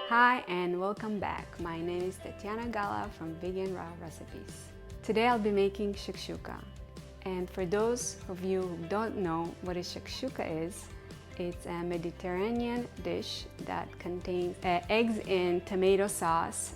Hi and welcome back. My name is Tatiana Gala from Vegan Raw Recipes. Today I'll be making shakshuka. And for those of you who don't know what a shakshuka is, it's a Mediterranean dish that contains eggs in tomato sauce,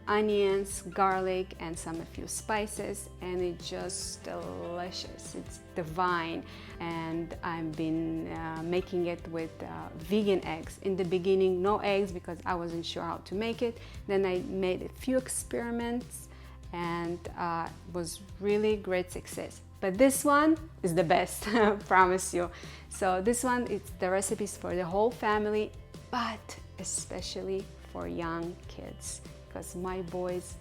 onions, garlic, and a few spices, and it's just delicious. It's divine, and I've been making it with vegan eggs. In the beginning, no eggs because I wasn't sure how to make it. Then I made a few experiments, and it was really great success. But this one is the best, I promise you. So this one, it's the recipes for the whole family, but especially for young kids, because my boys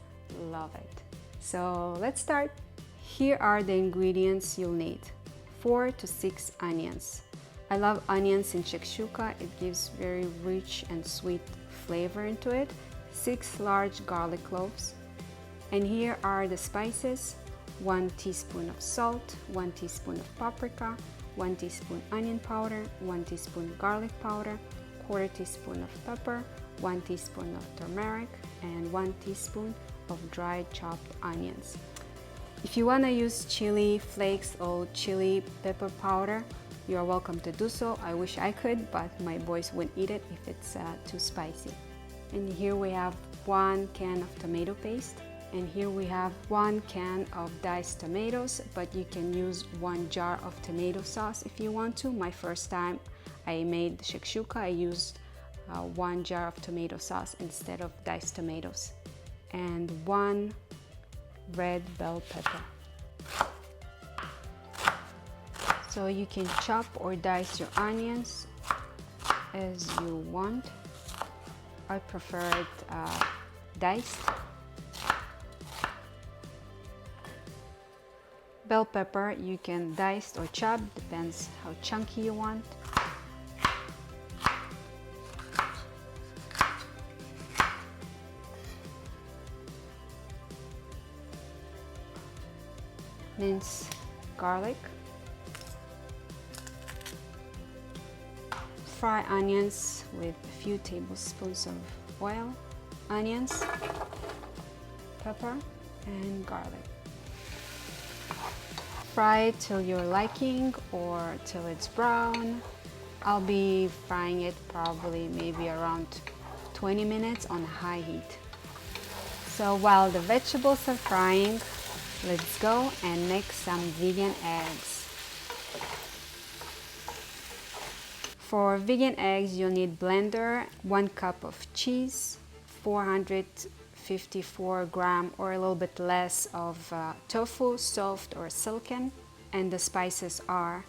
love it. So let's start. Here are the ingredients you'll need. 4 to 6 onions. I love onions in shakshuka. It gives very rich and sweet flavor into it. 6 large garlic cloves. And here are the spices. 1 teaspoon of salt, 1 teaspoon of paprika, 1 teaspoon onion powder, 1 teaspoon garlic powder, 1/4 teaspoon of pepper, 1 teaspoon of turmeric, and 1 teaspoon of dried chopped onions. If you want to use chili flakes or chili pepper powder, you are welcome to do so. I wish I could, but my boys wouldn't eat it if it's too spicy. And here we have 1 can of tomato paste. And here we have 1 can of diced tomatoes, but you can use 1 jar of tomato sauce if you want to. My first time I made shakshuka, I used 1 jar of tomato sauce instead of diced tomatoes. And 1 red bell pepper. So you can chop or dice your onions as you want. I prefer it diced. Bell pepper, you can dice or chop, depends how chunky you want. Mince garlic. Fry onions with a few tablespoons of oil. Onions, pepper, and garlic. Fry it till your liking or till it's brown. I'll be frying it probably maybe around 20 minutes on high heat. So while the vegetables are frying, let's go and make some vegan eggs. For vegan eggs, you'll need blender, 1 cup of cheese, 454 gram or a little bit less of tofu, soft or silken, and the spices are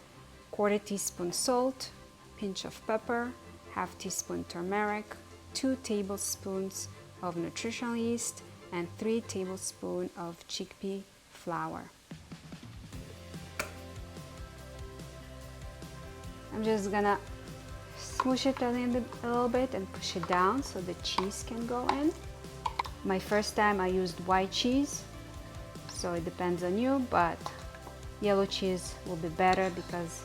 1/4 teaspoon salt, pinch of pepper, 1/2 teaspoon turmeric, 2 tablespoons of nutritional yeast, and 3 tablespoons of chickpea flour. I'm just gonna smoosh it a little bit and push it down so the cheese can go in. My first time I used white cheese, so it depends on you, but yellow cheese will be better because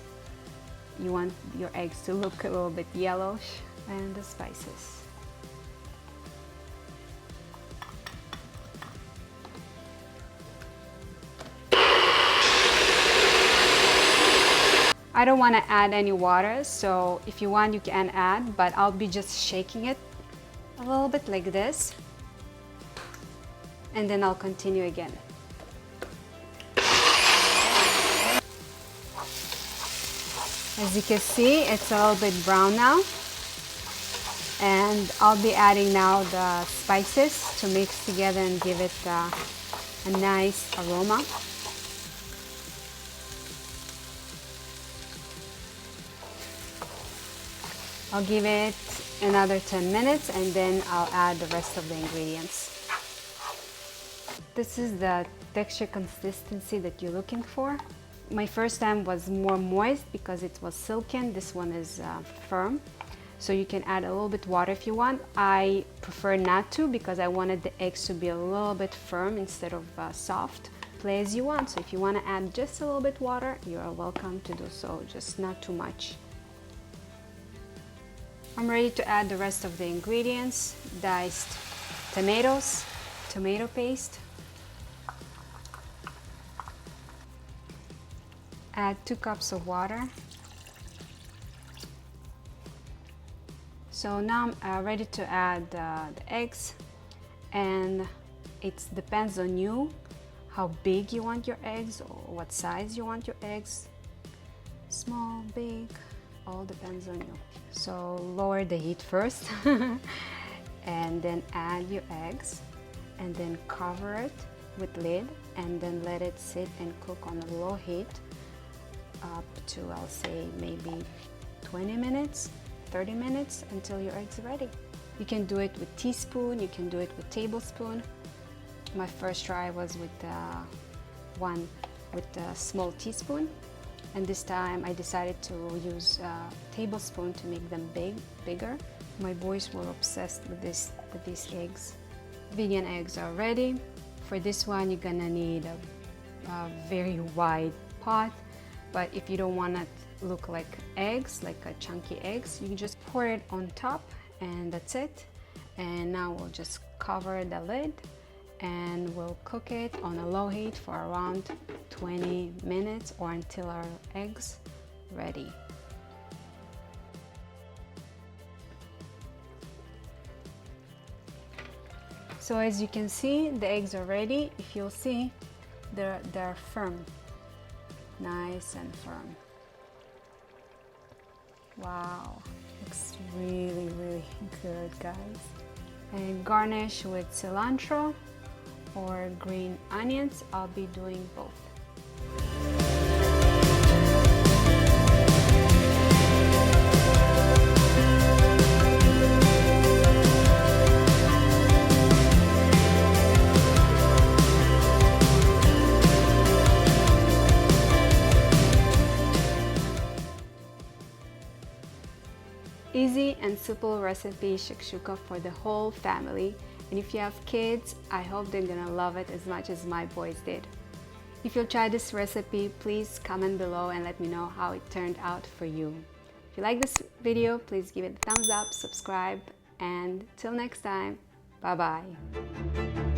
you want your eggs to look a little bit yellowish. And the spices. I don't want to add any water, so if you want you can add, but I'll be just shaking it a little bit like this. And then I'll continue again. As you can see, it's a little bit brown now. And I'll be adding now the spices to mix together and give it a nice aroma. I'll give it another 10 minutes and then I'll add the rest of the ingredients. This is the texture consistency that you're looking for. My first time was more moist because it was silken. This one is firm. So you can add a little bit water if you want. I prefer not to because I wanted the eggs to be a little bit firm instead of soft. Play as you want. So if you want to add just a little bit water, you are welcome to do so, just not too much. I'm ready to add the rest of the ingredients. Diced tomatoes, tomato paste. Add 2 cups of water. So now I'm ready to add the eggs, and it depends on you how big you want your eggs or what size you want your eggs. Small, big, all depends on you. So lower the heat first and then add your eggs and then cover it with lid and then let it sit and cook on a low heat up to, I'll say, maybe 20 minutes, 30 minutes until your eggs are ready. You can do it with teaspoon, you can do it with tablespoon. My first try was with one with a small teaspoon, and this time I decided to use a tablespoon to make them bigger. My boys were obsessed with these eggs. Vegan eggs are ready. For this one, you're gonna need a very wide pot, but if you don't want it to look like eggs, like a chunky eggs, you can just pour it on top and that's it. And now we'll just cover the lid and we'll cook it on a low heat for around 20 minutes or until our eggs ready. So as you can see, the eggs are ready. If you'll see, they're firm, nice and firm. Wow, looks really, really good, guys. And garnish with cilantro or green onions. I'll be doing both. Easy and simple recipe shakshuka for the whole family. And if you have kids, I hope they're gonna love it as much as my boys did. If you'll try this recipe, please comment below and let me know how it turned out for you. If you like this video, please give it a thumbs up, subscribe, and till next time, bye-bye.